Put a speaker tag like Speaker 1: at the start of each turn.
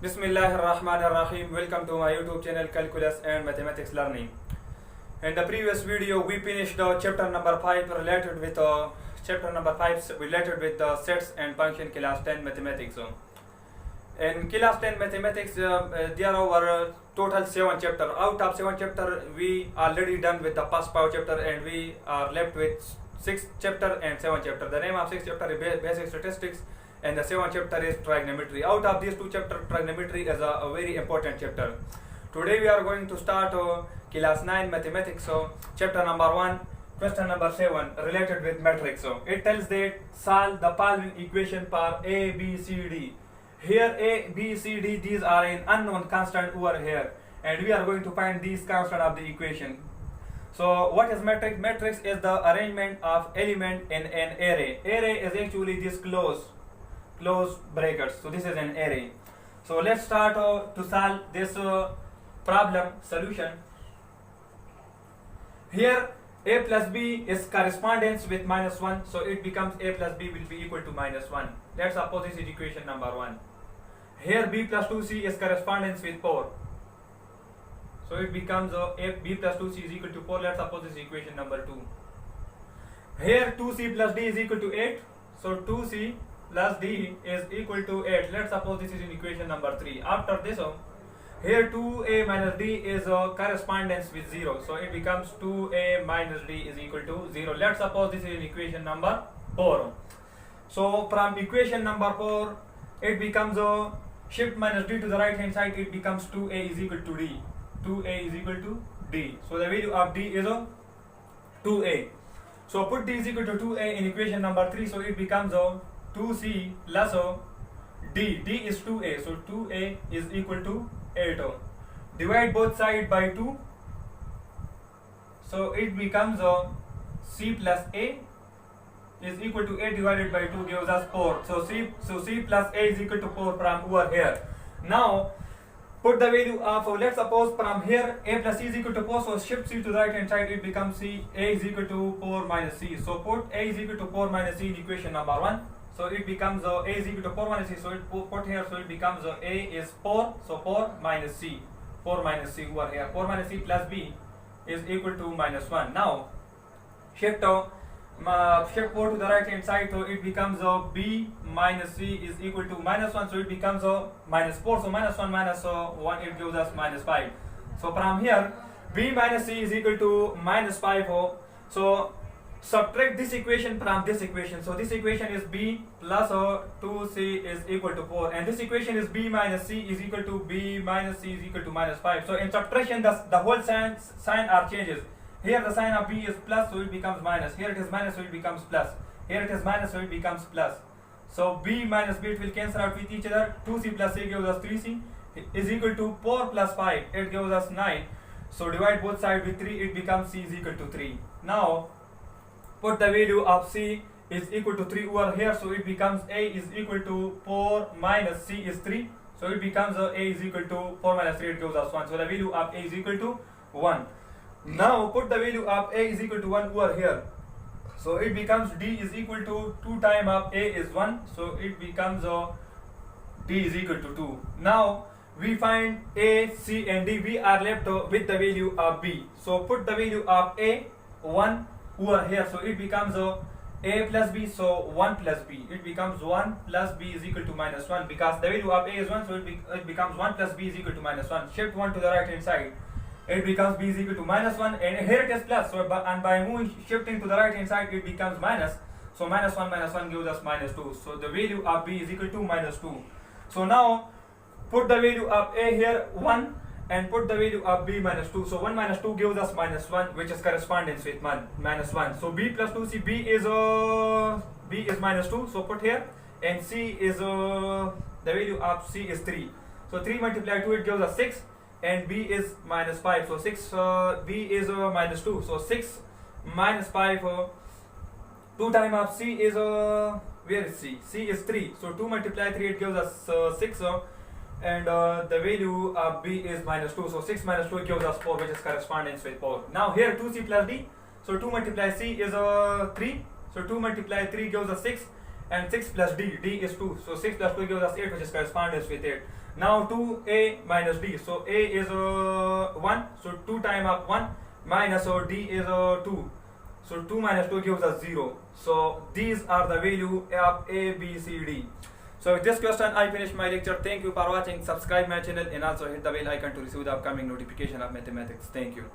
Speaker 1: Bismillahirrahmanirrahim. Welcome to my YouTube channel Calculus and Mathematics Learning. In the previous video, we finished chapter number 5 related with sets and function class 10 mathematics. In class 10 mathematics, there are total 7 chapters. Out of 7 chapters, we already done with the first 5 chapter, and we are left with 6 chapter and 7 chapter. The name of 6 chapter is basic statistics, and the 7th chapter is trigonometry. Out of these 2 chapters, trigonometry is a very important chapter. Today we are going to start class 9 mathematics. Chapter number 1, question number 7 related with matrix. It tells that solve the following equation for A, B, C, D. Here A, B, C, D, these are an unknown constant over here, and we are going to find these constant of the equation. So what is matrix? Matrix is the arrangement of element in an array. Array is actually this close brackets. So this is an array. So let's start to solve this problem solution. Here a plus b is correspondence with -1, so it becomes a plus b will be equal to -1. Let's suppose this is equation number 1. Here b plus 2c is correspondence with 4, so it becomes b plus 2c is equal to 4. Let's suppose this is equation number 2. Here 2c plus d is equal to 8, so 2c plus d is equal to 8. Let's suppose this is in equation number 3. After this, here 2a minus d is correspondence with 0, so it becomes 2a minus d is equal to 0. Let's suppose this is in equation number 4. So from equation number 4, it becomes shift minus d to the right hand side, it becomes 2a is equal to d. 2a is equal to d. So the value of d is 2a. So put d is equal to 2a in equation number 3, so it becomes 2c plus d. D is 2a, so 2a is equal to 8. Divide both sides by 2, so it becomes c plus a is equal to 8 divided by 2 gives us 4. So c plus a is equal to 4 from over here. Now put the value of, let's suppose from here a plus c is equal to 4, so shift c to the right hand side, it becomes c, a is equal to 4 minus c. So put a is equal to 4 minus c in equation number 1. So it becomes a is equal to 4 minus c, so it put here, so it becomes a is 4, so 4 minus c over here. 4 minus c plus b is equal to -1. Now shift 4 to the right hand side, so it becomes b minus c is equal to -1, so it becomes -4, so -1 minus 1, it gives us -5. So from here b minus c is equal to -5. So subtract this equation from this equation. So this equation is b plus 2c is equal to 4, and this equation is b minus c is equal to b minus c is equal to -5. So in subtraction, the whole sign are changes. Here the sign of b is plus, so it becomes minus. Here it is minus, so it becomes plus. Here it is minus, so it becomes plus. So b minus b, it will cancel out with each other. 2c plus c gives us 3c is equal to 4 plus 5, it gives us 9. So divide both sides with 3, it becomes c is equal to 3. Now put the value of c is equal to 3 over here, so it becomes a is equal to 4 minus c is 3, so it becomes a is equal to 4 minus 3, it gives us 1. So the value of a is equal to 1. Now put the value of a is equal to 1 over here, so it becomes d is equal to 2 times of a is 1, so it becomes d is equal to 2. Now we find a, c and d. We are left with the value of b, so put the value of a 1 over here, so it becomes a plus b, so 1 plus b, it becomes 1 plus b is equal to -1, because the value of a is 1, so it becomes 1 plus b is equal to -1. Shift 1 to the right hand side, it becomes b is equal to -1, and here it is plus, so and by shifting to the right hand side, it becomes minus, so -1 minus 1 gives us -2, so the value of b is equal to -2. So now put the value of a here 1 and put the value of b -2, so 1 minus 2 gives us -1, which is correspondence with -1. So b plus 2c, b is -2, so put here, and c is the value of c is 3, so 3 multiplied 2, it gives us 6, and b is -5, so 6 b is -2, so 6 minus 5, 2 times of c is where is c? C is 3, so 2 multiplied 3, it gives us 6, and the value of b is -2, so 6 minus 2 gives us 4, which is correspondence with 4. Now here 2c plus d, so 2 multiplied c is 3, so 2 multiplied 3 gives us 6, and 6 plus d, d is 2, so 6 plus 2 gives us 8, which is correspondence with 8. Now 2a minus d, so a is 1, so 2 times up 1 minus, so d is 2, so 2 minus 2 gives us 0. So these are the value of a, b, c, d. So with this question I finish my lecture. Thank you for watching. Subscribe my channel and also hit the bell icon to receive the upcoming notification of mathematics. Thank you.